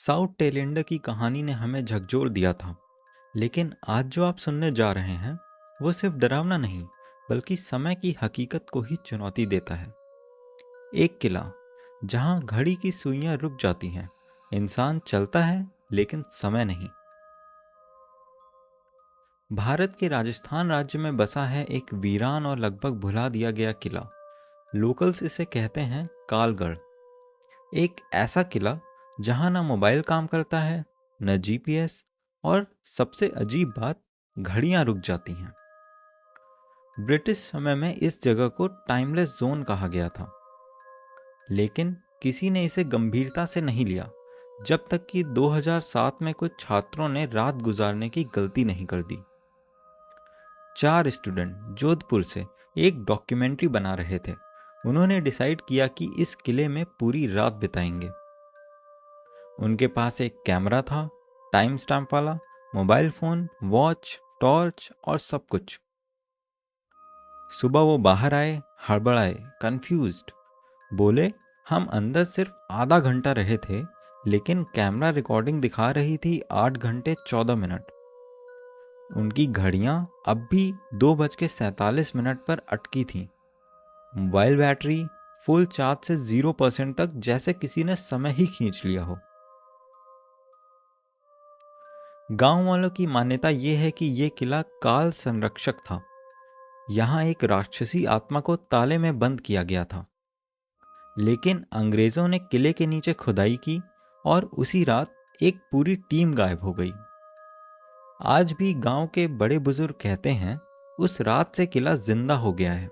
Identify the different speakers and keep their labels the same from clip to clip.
Speaker 1: South tailender की कहानी ने हमें झकझोर दिया था, लेकिन आज जो आप सुनने जा रहे हैं वो सिर्फ डरावना नहीं बल्कि समय की हकीकत को ही चुनौती देता है। एक किला जहां घड़ी की सुइयां रुक जाती हैं, इंसान चलता है लेकिन समय नहीं। भारत के राजस्थान राज्य में बसा है एक वीरान और लगभग भुला दिया गया किला। लोकल्स इसे कहते हैं कालगढ़। एक ऐसा किला जहां ना मोबाइल काम करता है, न जीपीएस, और सबसे अजीब बात, घड़ियां रुक जाती हैं। ब्रिटिश समय में इस जगह को टाइमलेस जोन कहा गया था, लेकिन किसी ने इसे गंभीरता से नहीं लिया जब तक कि 2007 में कुछ छात्रों ने रात गुजारने की गलती नहीं कर दी। 4 स्टूडेंट जोधपुर से एक डॉक्यूमेंट्री बना रहे थे। उन्होंने डिसाइड किया कि इस किले में पूरी रात बिताएंगे। उनके पास एक कैमरा था, टाइम स्टैम्प वाला, मोबाइल फोन, वॉच, टॉर्च और सब कुछ। सुबह वो बाहर आए, हड़बड़ाए, कंफ्यूज्ड। बोले, हम अंदर सिर्फ आधा घंटा रहे थे, लेकिन कैमरा रिकॉर्डिंग दिखा रही थी 8 घंटे 14 मिनट। उनकी घड़ियां अब भी 2:47 पर अटकी थीं। मोबाइल बैटरी फुल चार्ज से 0% तक, जैसे किसी ने समय ही खींच लिया हो। गांव वालों की मान्यता यह है कि यह किला काल संरक्षक था। यहां एक राक्षसी आत्मा को ताले में बंद किया गया था। लेकिन अंग्रेजों ने किले के नीचे खुदाई की और उसी रात एक पूरी टीम गायब हो गई। आज भी गांव के बड़े बुजुर्ग कहते हैं उस रात से किला जिंदा हो गया है।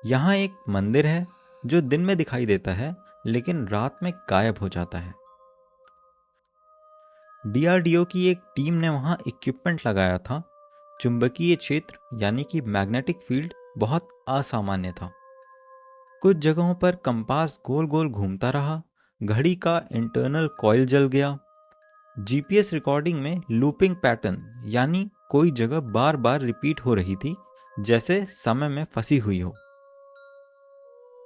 Speaker 1: यहां एक मंदिर है जो दिन में दिखाई देता है लेकिन रात में गायब हो जाता है। डीआरडीओ की एक टीम ने वहां इक्विपमेंट लगाया था। चुंबकीय क्षेत्र यानी कि मैग्नेटिक फील्ड बहुत असामान्य था। कुछ जगहों पर कंपास गोल गोल घूमता रहा, घड़ी का इंटरनल कॉइल जल गया। जीपीएस रिकॉर्डिंग में लूपिंग पैटर्न यानी कोई जगह बार बार रिपीट हो रही थी, जैसे समय में फंसी हुई हो।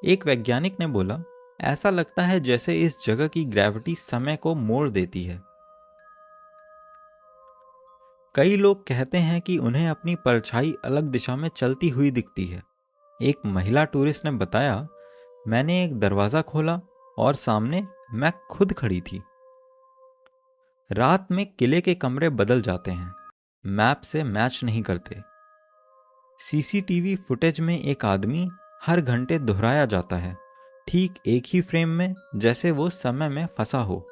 Speaker 1: एक वैज्ञानिक ने बोला, ऐसा लगता है जैसे इस जगह की ग्रेविटी समय को मोड़ देती है। कई लोग कहते हैं कि उन्हें अपनी परछाई अलग दिशा में चलती हुई दिखती है। एक महिला टूरिस्ट ने बताया, मैंने एक दरवाजा खोला और सामने मैं खुद खड़ी थी। रात में किले के कमरे बदल जाते हैं, मैप से मैच नहीं करते। सीसीटीवी फुटेज में एक आदमी हर घंटे दोहराया जाता है, ठीक एक ही फ्रेम में, जैसे वो समय में फंसा हो।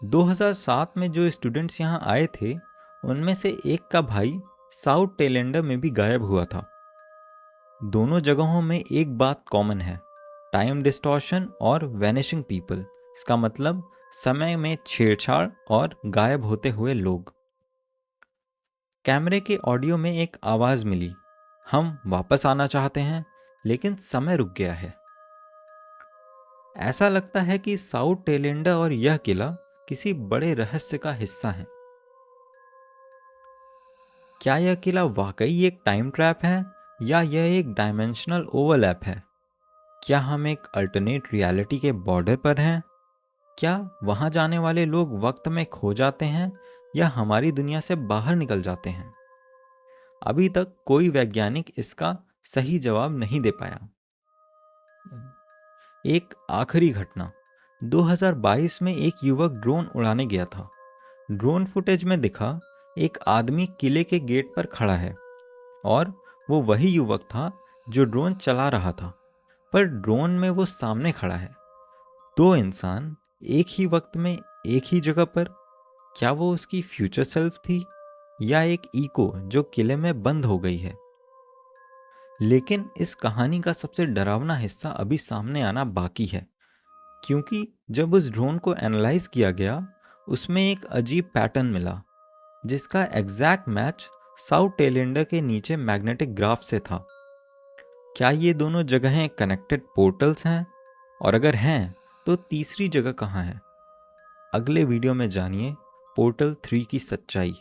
Speaker 1: 2007 में जो स्टूडेंट्स यहाँ आए थे, उनमें से एक का भाई साउथ टेलेंडर में भी गायब हुआ था। दोनों जगहों में एक बात कॉमन है, टाइम डिस्टॉर्शन और वैनिशिंग पीपल। इसका मतलब समय में छेड़छाड़ और गायब होते हुए लोग। कैमरे के ऑडियो में एक आवाज मिली, हम वापस आना चाहते हैं लेकिन समय रुक गया है। ऐसा लगता है कि साउथ टेलेंडर और यह किला किसी बड़े रहस्य का हिस्सा है। क्या यह किला वाकई एक टाइम ट्रैप है या यह एक डायमेंशनल ओवरलैप है? क्या हम एक अल्टरनेट रियलिटी के बॉर्डर पर हैं? क्या वहां जाने वाले लोग वक्त में खो जाते हैं या हमारी दुनिया से बाहर निकल जाते हैं? अभी तक कोई वैज्ञानिक इसका सही जवाब नहीं दे पाया। एक आखिरी घटना, 2022 में एक युवक ड्रोन उड़ाने गया था। ड्रोन फुटेज में दिखा एक आदमी किले के गेट पर खड़ा है और वो वही युवक था जो ड्रोन चला रहा था, पर ड्रोन में वो सामने खड़ा है। 2 इंसान एक ही वक्त में एक ही जगह पर। क्या वो उसकी फ्यूचर सेल्फ थी या एक इको जो किले में बंद हो गई है? लेकिन इस कहानी का सबसे डरावना हिस्सा अभी सामने आना बाकी है, क्योंकि जब उस ड्रोन को एनालाइज किया गया, उसमें एक अजीब पैटर्न मिला जिसका एग्जैक्ट मैच साउथ टेलेंडर के नीचे मैग्नेटिक ग्राफ से था। क्या ये दोनों जगहें कनेक्टेड पोर्टल्स हैं? और अगर हैं तो तीसरी जगह कहाँ है? अगले वीडियो में जानिए पोर्टल 3 की सच्चाई।